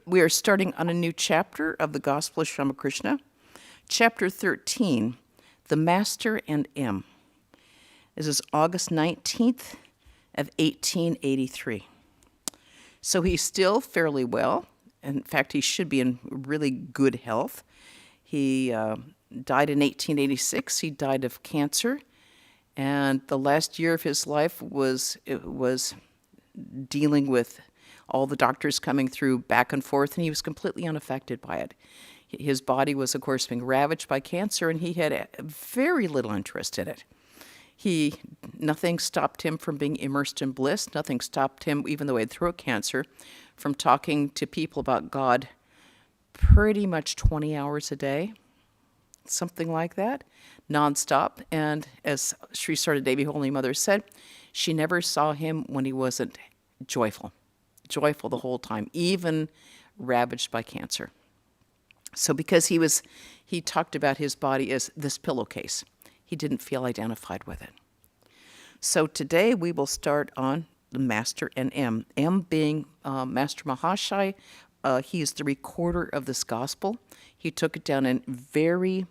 We are starting on a new chapter of the Gospel of Sri Ramakrishna, chapter 13, The Master and M. This is August 19th of 1883. So he's still fairly well. In fact, he should be in really good health. He died in 1886. He died of cancer. And the last year of his life was dealing with all the doctors coming through back and forth, and he was completely unaffected by it. His body was, of course, being ravaged by cancer, and he had very little interest in it. Nothing stopped him from being immersed in bliss. Nothing stopped him, even though he had throat cancer, from talking to people about God pretty much 20 hours a day, something like that, nonstop. And as Sri Sarda Devi, Holy Mother, said, she never saw him when he wasn't joyful the whole time, even ravaged by cancer. So because he talked about his body as this pillowcase, he didn't feel identified with it. So today we will start on the Master and M. M being Master Mahashai. He is the recorder of this gospel. He took it down in very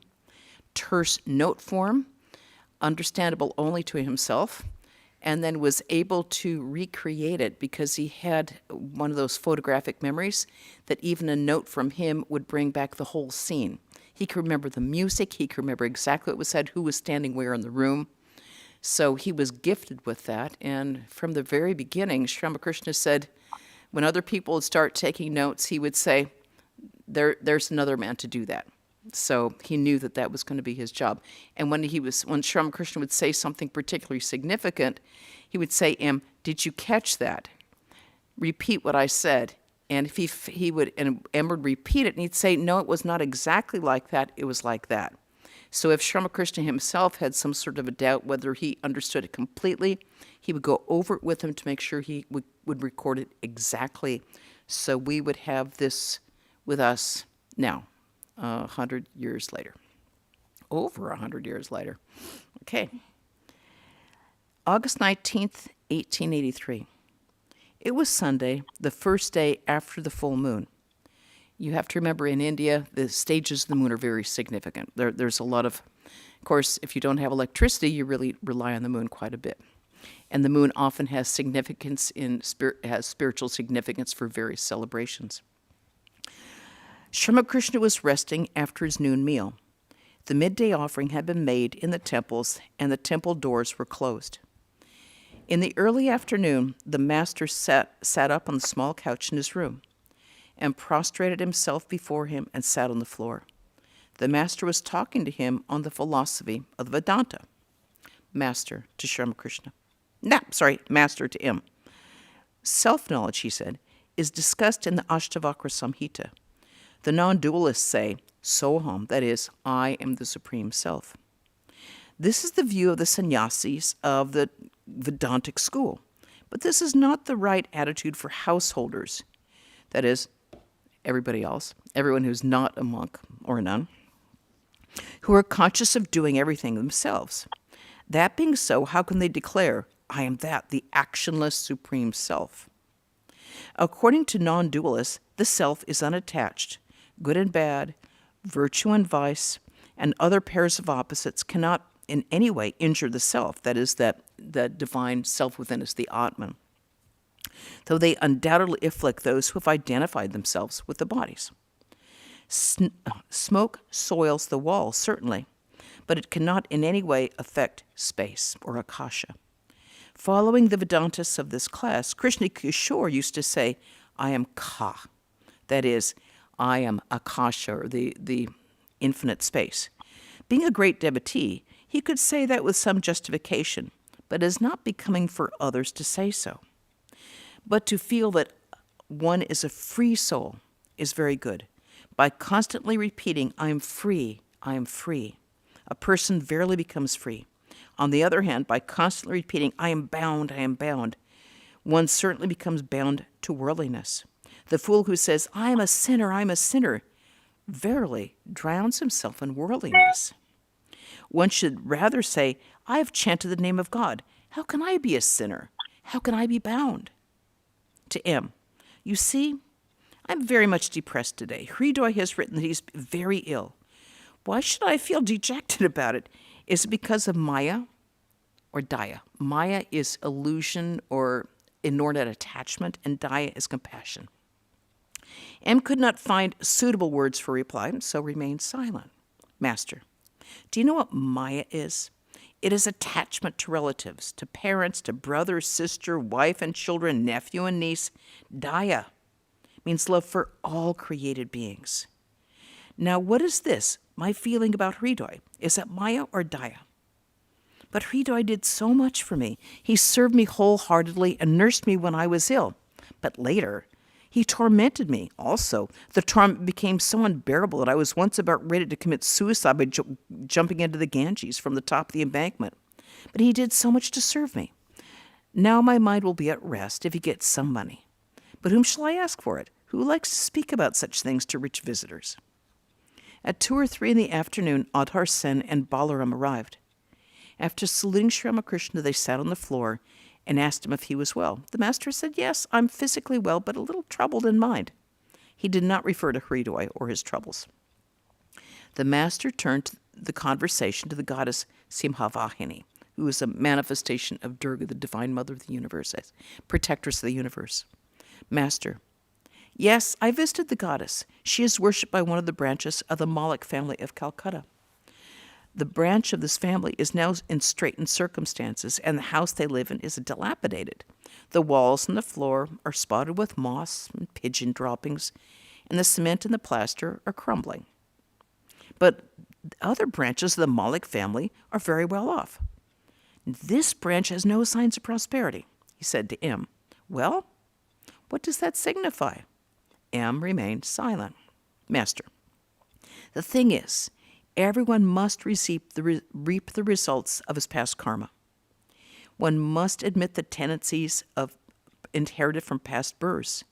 terse note form, understandable only to himself, and then was able to recreate it because he had one of those photographic memories that even a note from him would bring back the whole scene. He could remember the music, he could remember exactly what was said, who was standing where in the room. So he was gifted with that, and from the very beginning, Sri Ramakrishna said, when other people would start taking notes, he would say, there's another man to do that. So he knew that was going to be his job. And when Sri Ramakrishna would say something particularly significant, he would say, M, did you catch that? Repeat what I said. And if M would repeat it, and he'd say, no, it was not exactly like that, it was like that. So if Sri Ramakrishna himself had some sort of a doubt whether he understood it completely, he would go over it with him to make sure he would record it exactly. So we would have this with us now. 100 years later. Over 100 years later. Okay. August 19th, 1883. It was Sunday, the first day after the full moon. You have to remember, in India, the stages of the moon are very significant. There's a lot of course, if you don't have electricity, you really rely on the moon quite a bit. And the moon often has significance has spiritual significance for various celebrations. Sri Ramakrishna was resting after his noon meal. The midday offering had been made in the temples, and the temple doors were closed. In the early afternoon, the master sat up on the small couch in his room and prostrated himself before him and sat on the floor. The master was talking to him on the philosophy of Vedanta. Master to Sri Ramakrishna. Master to him. Self-knowledge, he said, is discussed in the Ashtavakra Samhita. The non-dualists say, Soham, that is, I am the Supreme Self. This is the view of the sannyasis of the Vedantic school, but this is not the right attitude for householders, that is, everybody else, everyone who's not a monk or a nun, who are conscious of doing everything themselves. That being so, how can they declare, I am that, the actionless Supreme Self? According to non-dualists, the self is unattached. Good and bad, virtue and vice, and other pairs of opposites cannot in any way injure the self, that is, that divine self within us, the Atman, though they undoubtedly afflict those who have identified themselves with the bodies. Smoke soils the walls, certainly, but it cannot in any way affect space or akasha. Following the Vedantists of this class, Krishna Kishore used to say, I am Ka, that is, I am Akasha, or the infinite space. Being a great devotee, he could say that with some justification, but it is not becoming for others to say so. But to feel that one is a free soul is very good. By constantly repeating, I am free, a person verily becomes free. On the other hand, by constantly repeating, I am bound, one certainly becomes bound to worldliness. The fool who says, I am a sinner, verily drowns himself in worldliness. One should rather say, I have chanted the name of God. How can I be a sinner? How can I be bound? To M, you see, I'm very much depressed today. Hridoy has written that he's very ill. Why should I feel dejected about it? Is it because of Maya or Daya? Maya is illusion or inordinate attachment, and Daya is compassion. M could not find suitable words for reply, so remained silent. Master, do you know what Maya is? It is attachment to relatives, to parents, to brother, sister, wife and children, nephew and niece. Daya means love for all created beings. Now, what is this, my feeling about Hridoy? Is that Maya or Daya? But Hridoy did so much for me. He served me wholeheartedly and nursed me when I was ill. But later, he tormented me also. The torment became so unbearable that I was once about ready to commit suicide by jumping into the Ganges from the top of the embankment. But he did so much to serve me. Now my mind will be at rest if he gets some money. But whom shall I ask for it? Who likes to speak about such things to rich visitors? At 2 or 3 in the afternoon, Adhar Sen and Balaram arrived. After saluting Sri Ramakrishna, they sat on the floor and asked him if he was well. The master said, yes, I'm physically well, but a little troubled in mind. He did not refer to Hridoy or his troubles. The master turned the conversation to the goddess Simhavahini, who is a manifestation of Durga, the divine mother of the universe, as protectress of the universe. Master, yes, I visited the goddess. She is worshipped by one of the branches of the Malik family of Calcutta. The branch of this family is now in straitened circumstances, and the house they live in is dilapidated. The walls and the floor are spotted with moss and pigeon droppings, and the cement and the plaster are crumbling. But other branches of the Malik family are very well off. This branch has no signs of prosperity, he said to M. Well, what does that signify? M remained silent. Master, the thing is, everyone must reap the results of his past karma. One must admit the tendencies of inherited from past births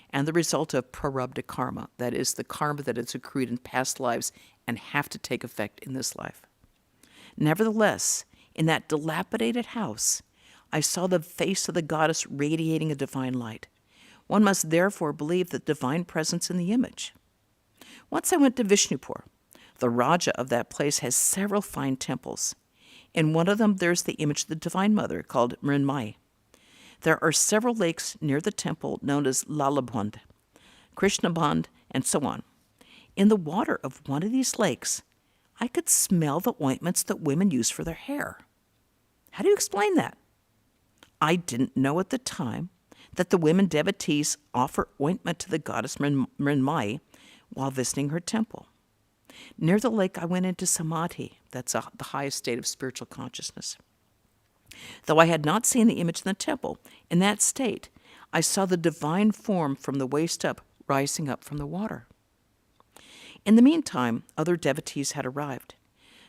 and the result of prarabdha karma, that is, the karma that has accrued in past lives and have to take effect in this life. Nevertheless, in that dilapidated house, I saw the face of the goddess radiating a divine light. One must therefore believe the divine presence in the image. Once I went to Vishnupur. The Raja of that place has several fine temples. In one of them, there's the image of the Divine Mother called Mrinmai. There are several lakes near the temple known as Lalabhand, Krishnaband, and so on. In the water of one of these lakes, I could smell the ointments that women use for their hair. How do you explain that? I didn't know at the time that the women devotees offer ointment to the goddess Mrinmai while visiting her temple. Near the lake, I went into samadhi. That's the highest state of spiritual consciousness. Though I had not seen the image in the temple, in that state, I saw the divine form from the waist up, rising up from the water. In the meantime, other devotees had arrived.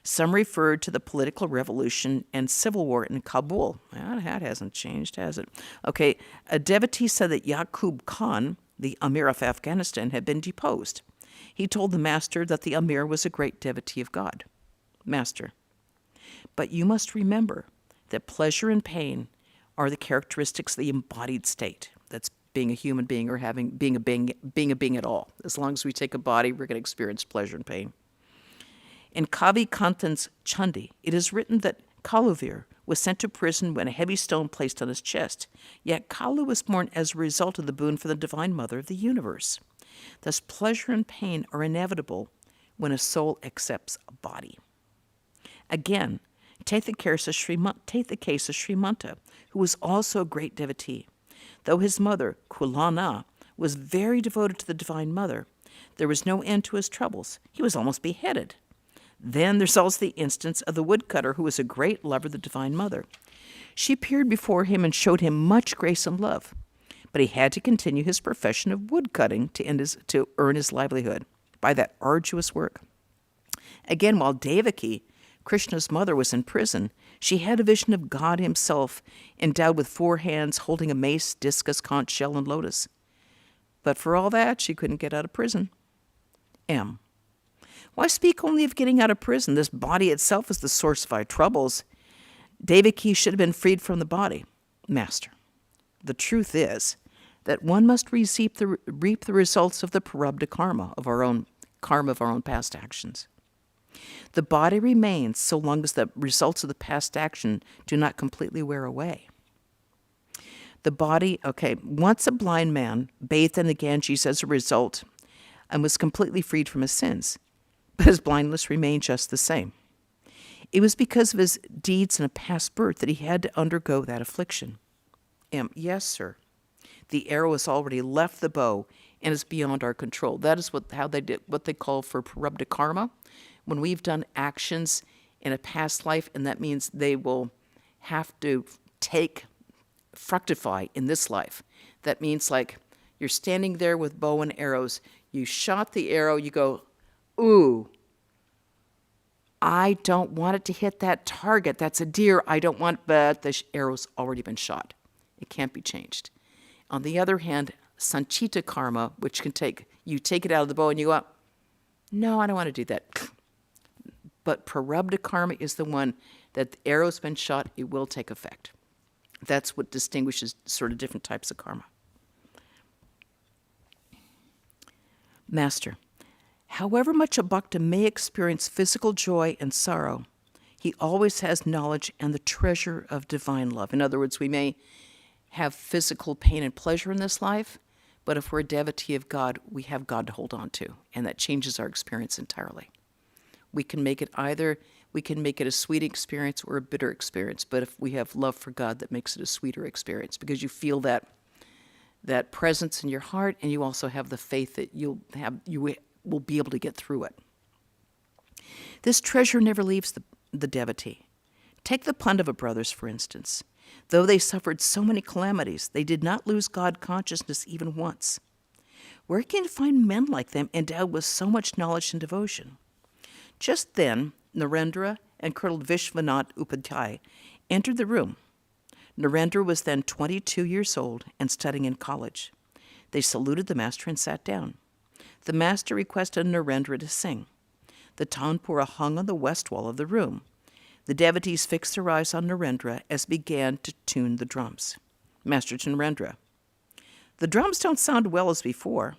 Some referred to the political revolution and civil war in Kabul. Well, that hasn't changed, has it? Okay, a devotee said that Yaqub Khan, the Amir of Afghanistan, had been deposed. He told the master that the Amir was a great devotee of God. Master, but you must remember that pleasure and pain are the characteristics of the embodied state. That's being a human being or being a being at all. As long as we take a body, we're going to experience pleasure and pain. In Kavi Kantan's Chandi, it is written that Kaluvir was sent to prison when a heavy stone placed on his chest. Yet Kalu was born as a result of the boon from the Divine Mother of the universe. Thus, pleasure and pain are inevitable when a soul accepts a body. Again, take the case of Srimanta, who was also a great devotee. Though his mother, Kulana, was very devoted to the Divine Mother, there was no end to his troubles. He was almost beheaded. Then there's also the instance of the woodcutter, who was a great lover of the Divine Mother. She appeared before him and showed him much grace and love, but he had to continue his profession of woodcutting to earn his livelihood by that arduous work. Again, while Devaki, Krishna's mother, was in prison, she had a vision of God himself, endowed with 4 hands, holding a mace, discus, conch shell, and lotus. But for all that, she couldn't get out of prison. M. Why speak only of getting out of prison? This body itself is the source of our troubles. Devaki should have been freed from the body. Master, the truth is that one must reap the results of the prarabdha karma of our own past actions. The body remains so long as the results of the past action do not completely wear away. The body, once a blind man bathed in the Ganges as a result and was completely freed from his sins, but his blindness remained just the same. It was because of his deeds in a past birth that he had to undergo that affliction. Yes, sir. The arrow has already left the bow and is beyond our control. That is what they call for prarabdha karma. When we've done actions in a past life, and that means they will have to fructify in this life. That means like you're standing there with bow and arrows. You shot the arrow, you go, ooh, I don't want it to hit that target. That's a deer. I don't want, but the arrow's already been shot. It can't be changed. On the other hand, sanchita karma, which can you take it out of the bow and you go, no, I don't want to do that. But prarabdha karma is the one that the arrow's been shot, it will take effect. That's what distinguishes sort of different types of karma. Master, however much a bhakta may experience physical joy and sorrow, he always has knowledge and the treasure of divine love. In other words, we may have physical pain and pleasure in this life, but if we're a devotee of God, we have God to hold on to, and that changes our experience entirely. We can make it a sweet experience or a bitter experience, but if we have love for God, that makes it a sweeter experience because you feel that presence in your heart, and you also have the faith that you will be able to get through it. This treasure never leaves the devotee. Take the Pandava brothers, for instance. Though they suffered so many calamities, they did not lose God consciousness even once. Where can you find men like them endowed with so much knowledge and devotion? Just then, Narendra and Colonel Vishwanath Upadhyay entered the room. Narendra was then 22 years old and studying in college. They saluted the master and sat down. The master requested Narendra to sing. The tanpura hung on the west wall of the room. The devotees fixed their eyes on Narendra as began to tune the drums. Master to Narendra: the drums don't sound well as before.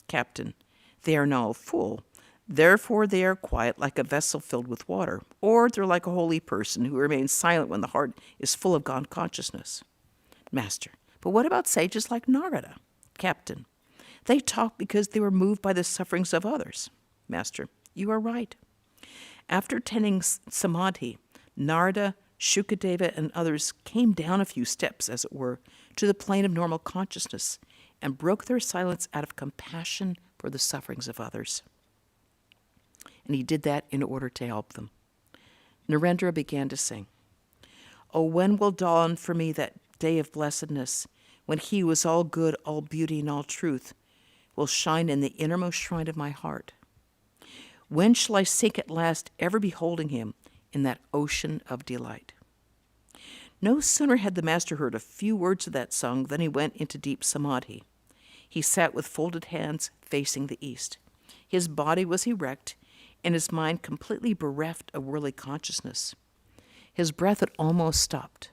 Captain: they are now full. Therefore they are quiet like a vessel filled with water, or they're like a holy person who remains silent when the heart is full of God consciousness. Master: but what about sages like Narada? Captain: they talk because they were moved by the sufferings of others. Master: you are right. After attaining samadhi, Narada, Shukadeva, and others came down a few steps, as it were, to the plane of normal consciousness and broke their silence out of compassion for the sufferings of others. And he did that in order to help them. Narendra began to sing. Oh, when will dawn for me that day of blessedness, when he who is all good, all beauty, and all truth will shine in the innermost shrine of my heart? When shall I sink at last, ever beholding him in that ocean of delight? No sooner had the master heard a few words of that song than he went into deep samadhi. He sat with folded hands facing the east. His body was erect, and his mind completely bereft of worldly consciousness. His breath had almost stopped.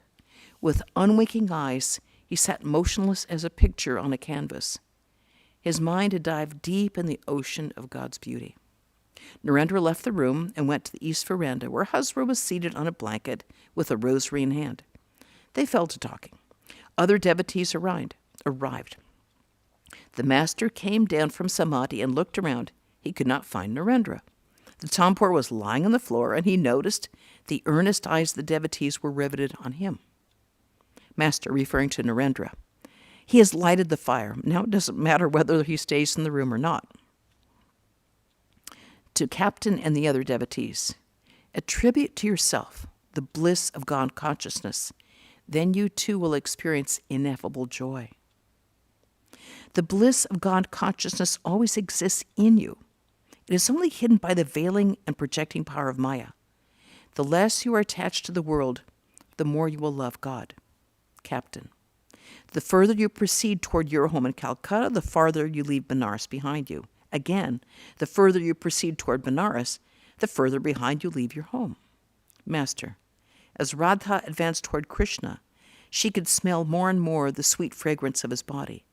With unwinking eyes, he sat motionless as a picture on a canvas. His mind had dived deep in the ocean of God's beauty. Narendra left the room and went to the east veranda, where Hasra was seated on a blanket with a rosary in hand. They fell to talking. Other devotees arrived. The master came down from samadhi and looked around. He could not find Narendra. The tampur was lying on the floor, and he noticed the earnest eyes of the devotees were riveted on him. Master, referring to Narendra: he has lighted the fire. Now it doesn't matter whether he stays in the room or not. To Captain and the other devotees: attribute to yourself the bliss of God consciousness. Then you too will experience ineffable joy. The bliss of God consciousness always exists in you. It is only hidden by the veiling and projecting power of Maya. The less you are attached to the world, the more you will love God. Captain: the further you proceed toward your home in Calcutta, the farther you leave Benares behind you. Again, the further you proceed toward Benares, the further behind you leave your home. Master: as Radha advanced toward Krishna, she could smell more and more the sweet fragrance of his body.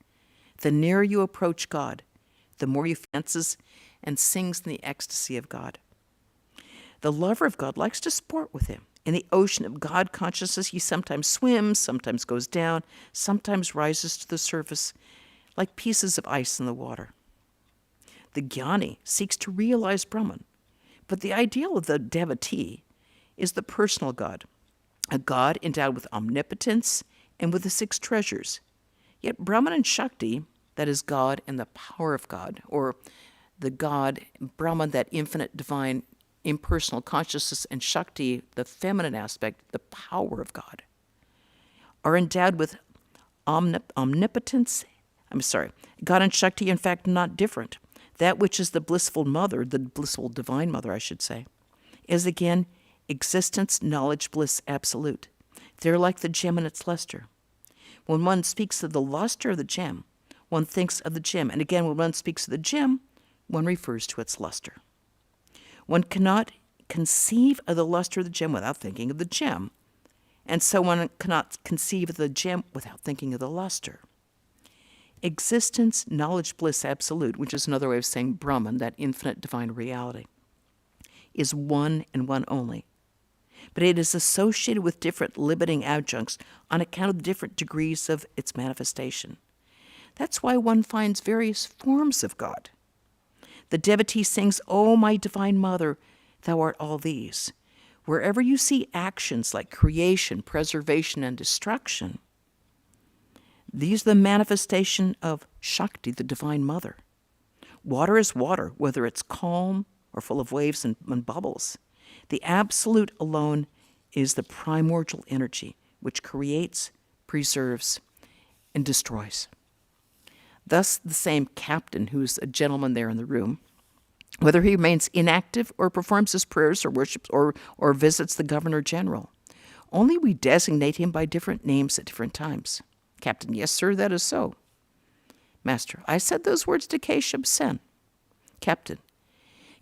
The nearer you approach God, the more you dances and sings in the ecstasy of God. The lover of God likes to sport with him. In the ocean of God consciousness, he sometimes swims, sometimes goes down, sometimes rises to the surface like pieces of ice in the water. The jnani seeks to realize Brahman, but the ideal of the devotee is the personal God, a God endowed with omnipotence and with the six treasures. Yet Brahman and Shakti, that is God and the power of God, or the God, Brahman, that infinite divine impersonal consciousness, and Shakti, the feminine aspect, the power of God, are endowed with omnipotence. God and Shakti are in fact not different. That which is the blissful mother, the blissful divine mother, I should say, is again existence, knowledge, bliss, absolute. They're like the gem and its luster. When one speaks of the luster of the gem, one thinks of the gem. And again, when one speaks of the gem, one refers to its luster. One cannot conceive of the luster of the gem without thinking of the gem. And so one cannot conceive of the gem without thinking of the luster. Existence, knowledge, bliss, absolute, which is another way of saying Brahman, that infinite divine reality, is one and one only. But it is associated with different limiting adjuncts on account of the different degrees of its manifestation. That's why one finds various forms of God. The devotee sings, "O my divine mother, thou art all these." Wherever you see actions like creation, preservation, and destruction, these are the manifestation of Shakti, the divine mother. Water is water, whether it's calm or full of waves and bubbles. The absolute alone is the primordial energy which creates, preserves, and destroys. Thus, the same captain, who's a gentleman there in the room, whether he remains inactive or performs his prayers or worships or visits the governor general, only we designate him by different names at different times. Captain: yes, sir, that is so. Master: I said those words to Keshab Sen. Captain: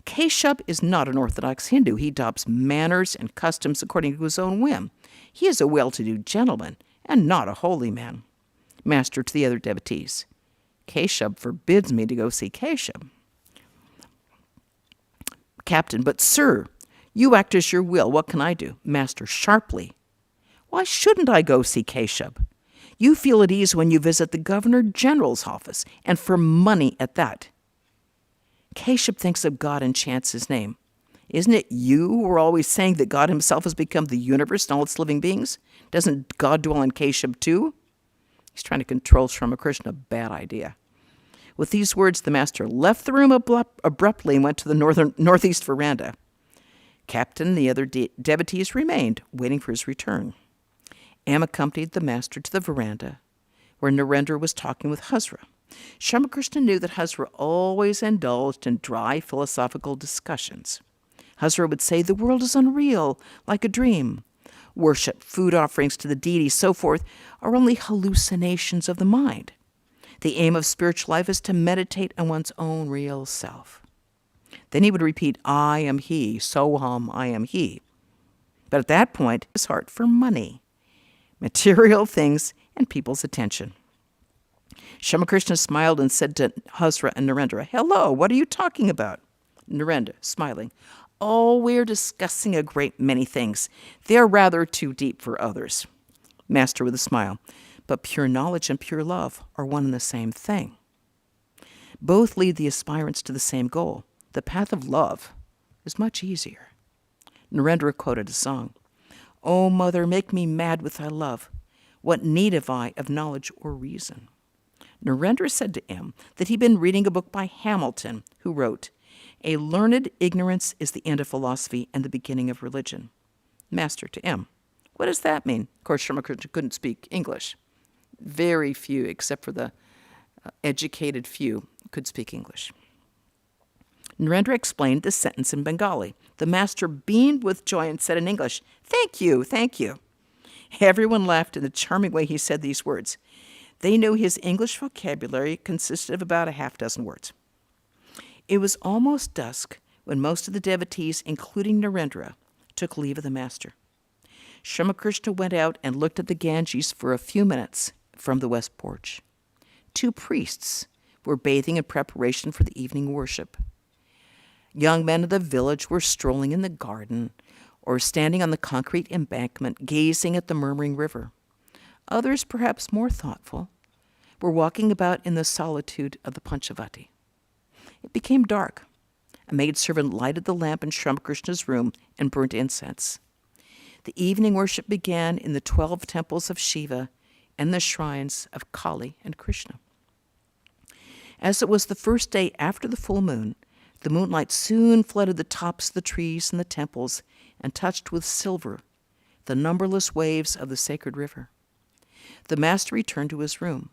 Keshab is not an orthodox Hindu. He adopts manners and customs according to his own whim. He is a well-to-do gentleman and not a holy man. Master to the other devotees: Keshab forbids me to go see Keshab. Captain: but sir, you act as your will. What can I do? Master sharply: why shouldn't I go see Keshab? You feel at ease when you visit the Governor General's office, and for money at that. Keshab thinks of God and chants his name. Isn't it you who are always saying that God himself has become the universe and all its living beings? Doesn't God dwell in Keshab too? He's trying to control Sri Ramakrishna. Bad idea. With these words, the master left the room abruptly and went to the northeast veranda. Captain and the other devotees remained, waiting for his return. M accompanied the master to the veranda, where Narendra was talking with Hazra. Sri Ramakrishna knew that Hazra always indulged in dry philosophical discussions. Hazra would say the world is unreal, like a dream. Worship, food offerings to the deity, so forth, are only hallucinations of the mind. The aim of spiritual life is to meditate on one's own real self. Then he would repeat, I am he, Soham, I am he. But at that point, his heart for money, material things, and people's attention. Sri Ramakrishna smiled and said to Hazra and Narendra, hello, what are you talking about? Narendra, smiling, oh, we're discussing a great many things. They're rather too deep for others. Master with a smile, but pure knowledge and pure love are one and the same thing. Both lead the aspirants to the same goal. The path of love is much easier. Narendra quoted a song, O mother, make me mad with thy love. What need have I of knowledge or reason? Narendra said to M that he'd been reading a book by Hamilton, who wrote, A learned ignorance is the end of philosophy and the beginning of religion. Master to M, what does that mean? Of course, Sri Ramakrishna couldn't speak English. Very few, except for the educated few, could speak English. Narendra explained this sentence in Bengali. The master beamed with joy and said in English, thank you, thank you. Everyone laughed in the charming way he said these words. They knew his English vocabulary consisted of about a half dozen words. It was almost dusk when most of the devotees, including Narendra, took leave of the master. Sri Ramakrishna went out and looked at the Ganges for a few minutes from the west porch. 2 priests were bathing in preparation for the evening worship. Young men of the village were strolling in the garden or standing on the concrete embankment, gazing at the murmuring river. Others, perhaps more thoughtful, were walking about in the solitude of the Panchavati. It became dark. A maidservant lighted the lamp in Sri Ramakrishna's room and burnt incense. The evening worship began in the 12 temples of Shiva and the shrines of Kali and Krishna. As it was the first day after the full moon, the moonlight soon flooded the tops of the trees and the temples and touched with silver the numberless waves of the sacred river. The master returned to his room.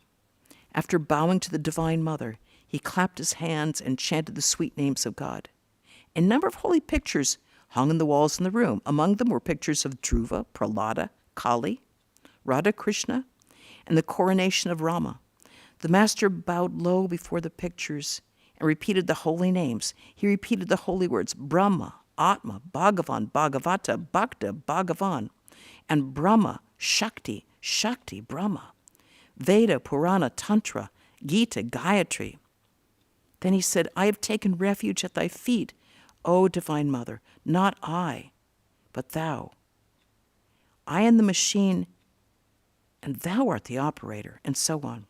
After bowing to the Divine Mother, he clapped his hands and chanted the sweet names of God. A number of holy pictures hung in the walls in the room. Among them were pictures of Dhruva, Prahlada, Kali, Radha Krishna, and the coronation of Rama. The master bowed low before the pictures and repeated the holy names. He repeated the holy words, Brahma, Atma, Bhagavan, Bhagavata, Bhakta, Bhagavan, and Brahma, Shakti, Shakti, Brahma, Veda, Purana, Tantra, Gita, Gayatri. Then he said, I have taken refuge at thy feet, O Divine Mother, not I, but thou. I am the machine, and thou art the operator, and so on.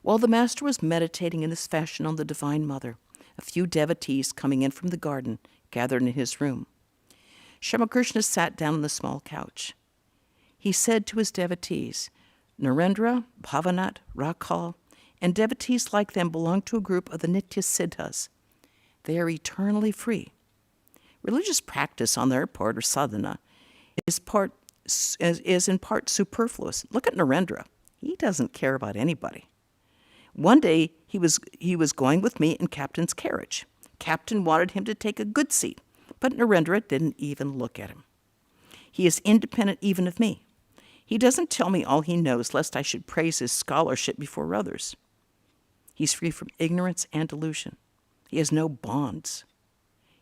While the master was meditating in this fashion on the Divine Mother, a few devotees coming in from the garden gathered in his room. Sri Ramakrishna sat down on the small couch. He said to his devotees, Narendra, Bhavanat, Rakhal, and devotees like them belong to a group of the Nitya Siddhas. They are eternally free. Religious practice on their part, or sadhana, is in part superfluous. Look at Narendra. He doesn't care about anybody. One day, he was going with me in Captain's carriage. Captain wanted him to take a good seat, but Narendra didn't even look at him. He is independent even of me. He doesn't tell me all he knows, lest I should praise his scholarship before others. He's free from ignorance and delusion. He has no bonds.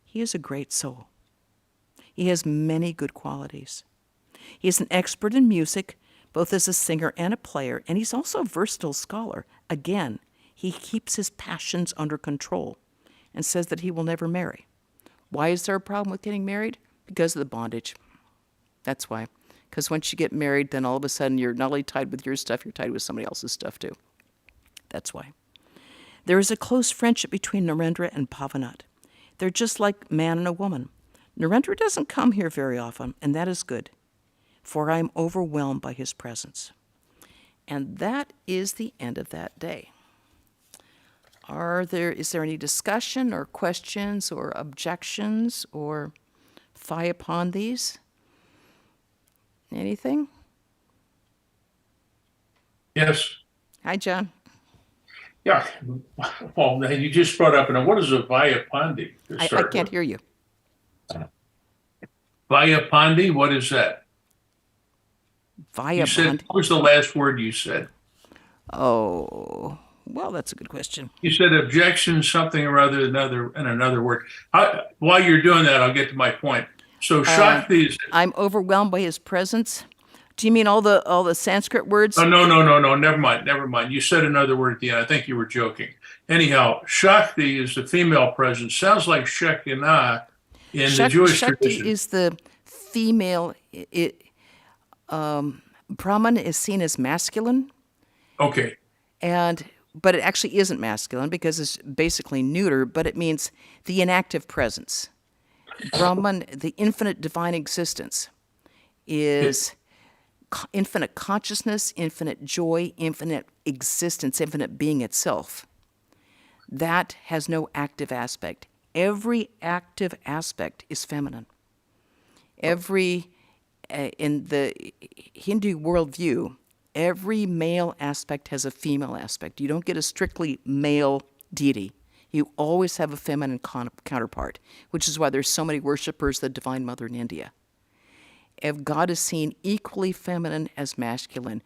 He is a great soul. He has many good qualities. He is an expert in music, both as a singer and a player, and he's also a versatile scholar. Again, he keeps his passions under control and says that he will never marry. Why is there a problem with getting married? Because of the bondage. That's why. Because once you get married, then all of a sudden you're not only tied with your stuff, you're tied with somebody else's stuff too. That's why. There is a close friendship between Narendra and Bhavanat. They're just like man and a woman. Narendra doesn't come here very often, and that is good, for I am overwhelmed by his presence. And that is the end of that day. Is there any discussion or questions or objections or thigh upon these? Anything? Yes. Hi, John. Yeah. Well, you just brought up, and what is a Vyapandi? I can't hear you. Vyapandi, what is that? You said, Vyapandi. what was the last word you said? Oh, well, that's a good question. You said objection, something or other, another word. While you're doing that, I'll get to my point. So Shakti is. I'm overwhelmed by his presence. Do you mean all the Sanskrit words? Oh, no. Never mind. You said another word at the end. I think you were joking. Anyhow, Shakti is the female presence. Sounds like Shekinah in the Jewish tradition. Shakti is the female. Brahman is seen as masculine. Okay. But it actually isn't masculine because it's basically neuter, but it means the inactive presence. Brahman, the infinite divine existence, is infinite consciousness, infinite joy, infinite existence, infinite being itself. That has no active aspect. Every active aspect is feminine. In the Hindu worldview, every male aspect has a female aspect. You don't get a strictly male deity. You always have a feminine counterpart, which is why there's so many worshippers of the Divine Mother in India. If God is seen equally feminine as masculine,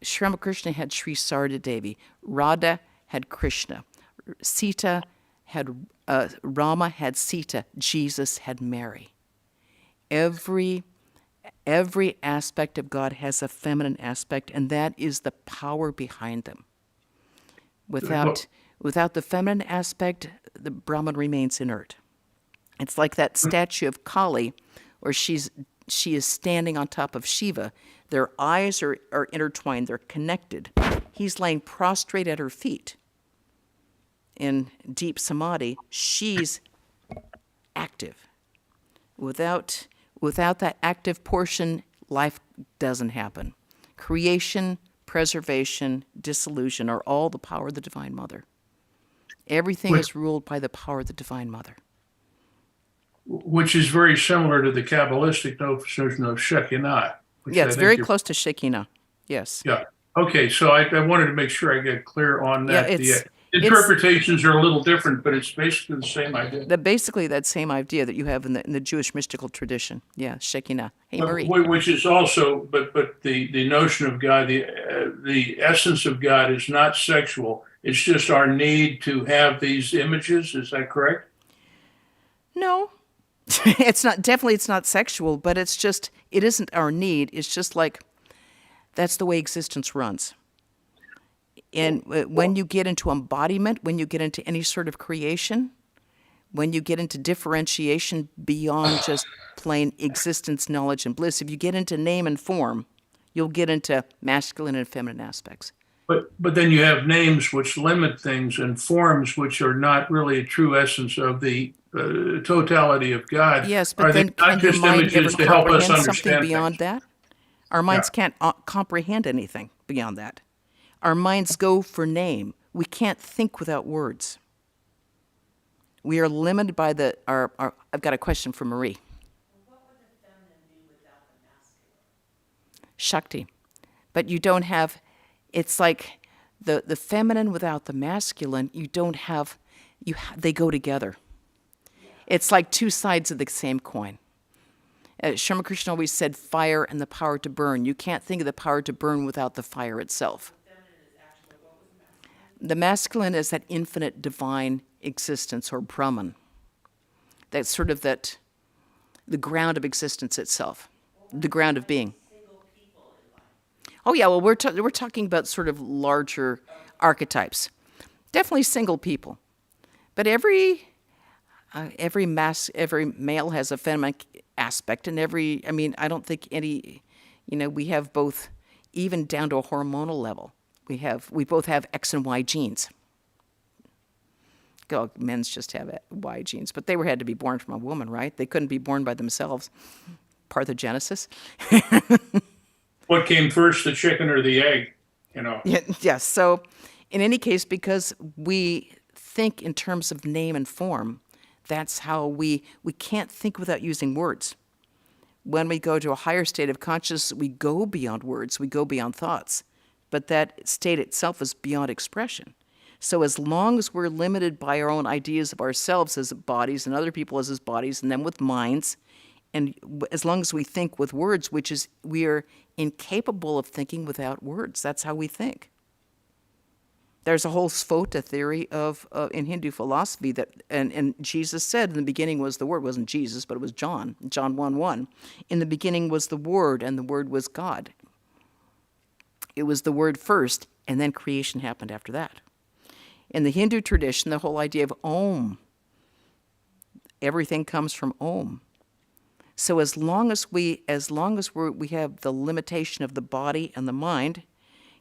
Sri Ramakrishna had Sri Sarada Devi, Radha had Krishna, Sita had Rama had Sita, Jesus had Mary. Every aspect of God has a feminine aspect, and that is the power behind them. Without the feminine aspect, the Brahman remains inert. It's like that statue of Kali, where she is standing on top of Shiva. Their eyes are intertwined, they're connected. He's laying prostrate at her feet. In deep samadhi, she's active. Without that active portion, life doesn't happen. Creation, preservation, dissolution are all the power of the Divine Mother. Everything is ruled by the power of the Divine Mother. Which is very similar to the Kabbalistic notion of Shekinah. Yeah, it's very close to Shekinah. Yes. Yeah. Okay, so I wanted to make sure I get clear on that. Yeah, the interpretations are a little different, but it's basically the same idea. Basically that same idea that you have in the Jewish mystical tradition. Yeah, Shekinah. Hey, Marie. Which is also, but the notion of God, the essence of God is not sexual. It's just our need to have these images. Is that correct? No. It's not sexual, but it isn't our need. It's just like, that's the way existence runs. And when you get into embodiment, when you get into any sort of creation, when you get into differentiation beyond just plain existence, knowledge, and bliss, if you get into name and form, you'll get into masculine and feminine aspects. But then you have names which limit things and forms which are not really a true essence of the totality of God. Yes, but then can your mind ever comprehend something beyond that? Our minds can't comprehend anything beyond that. Our minds go for name. We can't think without words. We are limited by I've got a question for Marie. What would the feminine be without the masculine? Shakti. But you don't have, it's like the feminine without the masculine, you don't have, they go together. Yeah. It's like two sides of the same coin. Sri Ramakrishna always said fire and the power to burn. You can't think of the power to burn without the fire itself. The masculine is that infinite divine existence, or Brahman. That's sort of the ground of existence itself, the ground of being. Oh yeah, well we're talking about sort of larger archetypes. Definitely single people, but every male has a feminine aspect, and I don't think any, we have both, even down to a hormonal level. We both have X and Y genes. Men's just have Y genes, but they had to be born from a woman, right? They couldn't be born by themselves. Parthenogenesis. What came first, the chicken or the egg? Yes. So, in any case, because we think in terms of name and form, that's how we can't think without using words. When we go to a higher state of consciousness, we go beyond words, we go beyond thoughts. But that state itself is beyond expression. So as long as we're limited by our own ideas of ourselves as bodies and other people as bodies, and then with minds, and as long as we think with words, which is, we are incapable of thinking without words. That's how we think. There's a whole Sphota theory in Hindu philosophy that, and Jesus said in the beginning was the Word. It wasn't Jesus, but it was John 1:1. In the beginning was the Word, and the Word was God. It was the Word first, and then creation happened after that. In the Hindu tradition, the whole idea of Om, everything comes from Om. So as long as we have the limitation of the body and the mind,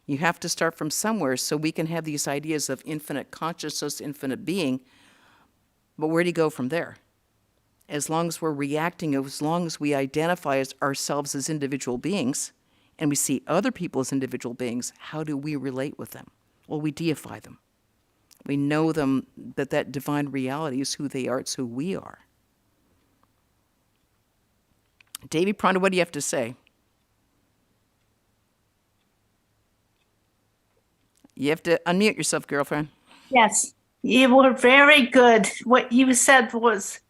you have to start from somewhere so we can have these ideas of infinite consciousness, infinite being. But where do you go from there? As long as we're reacting, as long as we identify ourselves as individual beings, and we see other people as individual beings, how do we relate with them? Well, we deify them. We know them, that divine reality is who they are, it's who we are. Davy Pronto, what do you have to say? You have to unmute yourself, girlfriend. Yes, you were very good. What you said was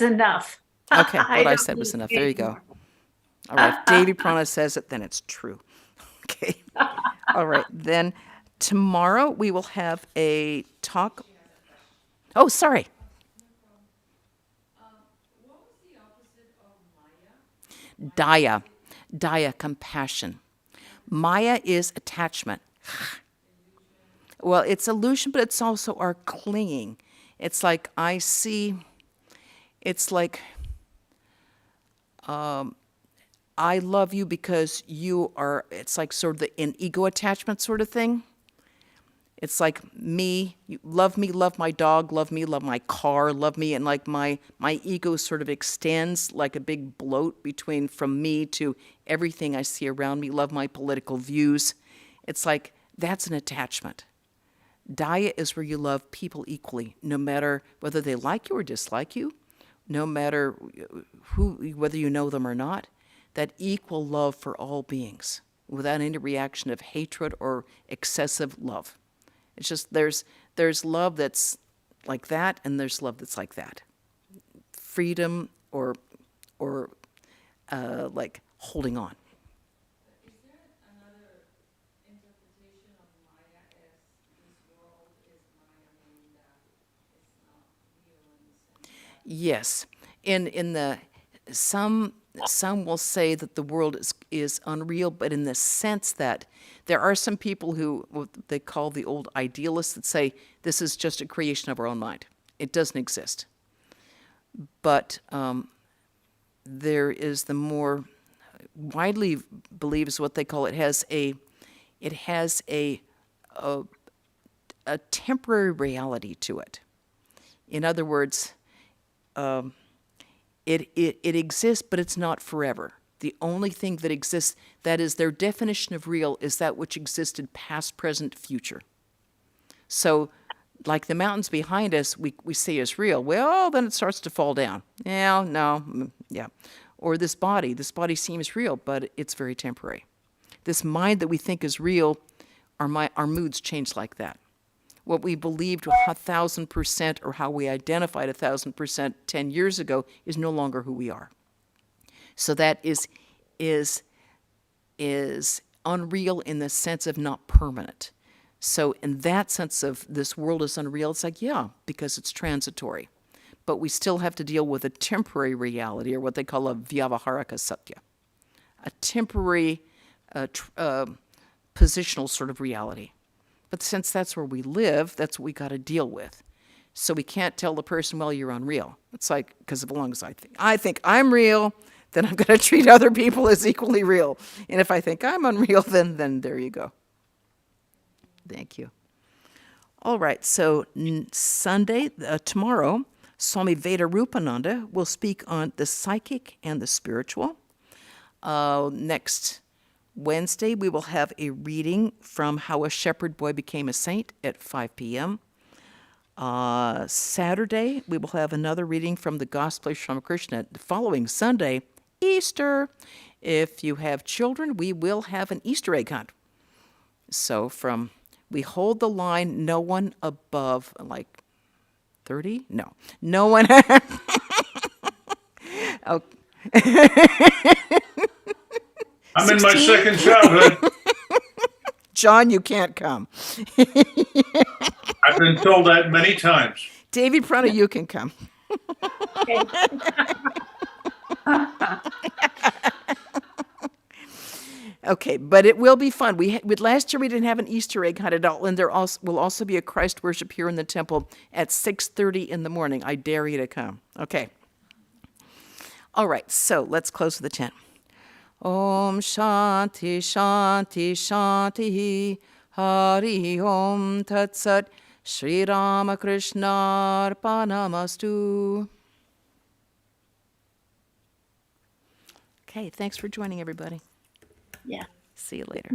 enough. Okay, what I said was enough. There you go. All right, if Davy Prana says it, then it's true. Okay. All right, then tomorrow we will have a talk. Oh, sorry. What was the opposite of Maya? Daya, compassion. Maya is attachment. Well, it's illusion, but it's also our clinging. It's like I see, it's like I love you because you are, it's like sort of an ego attachment sort of thing. It's like me, you love me, love my dog, love me, love my car, love me, and like my ego sort of extends like a big bloat between from me to everything I see around me, love my political views. It's like that's an attachment. Daya is where you love people equally, no matter whether they like you or dislike you, no matter whether you know them or not. That equal love for all beings, without any reaction of hatred or excessive love. It's just there's love that's like that, and there's love that's like that. Freedom or like holding on. Is there another interpretation of Maya as this world is Maya, meaning that it's not real in the sense that Yes, in the some will say that the world is unreal, but in the sense that there are some people who what they call the old idealists that say this is just a creation of our own mind. It doesn't exist. But there is the more widely believed is what they call it has a temporary reality to it. In other words, it exists, but it's not forever. The only thing that exists, that is their definition of real, is that which existed past, present, future. So, like the mountains behind us, we see as real. Well, then it starts to fall down. Yeah, no, yeah. Or this body seems real, but it's very temporary. This mind that we think is real, our moods change like that. What we believed 1,000% or how we identified 1,000% 10 years ago is no longer who we are. So that is unreal in the sense of not permanent. So in that sense of this world is unreal, it's like, yeah, because it's transitory. But we still have to deal with a temporary reality, or what they call a vyavaharika satya, a temporary positional sort of reality. But since that's where we live, that's what we got to deal with. So we can't tell the person, well, you're unreal. It's like, because as long as I think I'm real, then I'm going to treat other people as equally real. And if I think I'm unreal, then there you go. Thank you. All right, so Sunday, tomorrow, Swami Vedarupananda will speak on the psychic and the spiritual. Next Wednesday, we will have a reading from How a Shepherd Boy Became a Saint at 5 p.m. Saturday, we will have another reading from the Gospel of Sri Ramakrishna. The following Sunday, Easter. If you have children, we will have an Easter egg hunt. So we hold the line, no one above, like, 30? No. No one. Oh. I'm in my second childhood. John, you can't come. I've been told that many times. David Prana, you can come. Okay. Okay, but it will be fun. Last year we didn't have an Easter egg hunt at all, and there will also be a Christ worship here in the temple at 6:30 in the morning. I dare you to come. Okay. All right, so let's close with a chant. Om Shanti Shanti Shanti Hari Om Tat Sat Sri Ramakrishna Arpanamastu. Okay, thanks for joining, everybody. Yeah. See you later.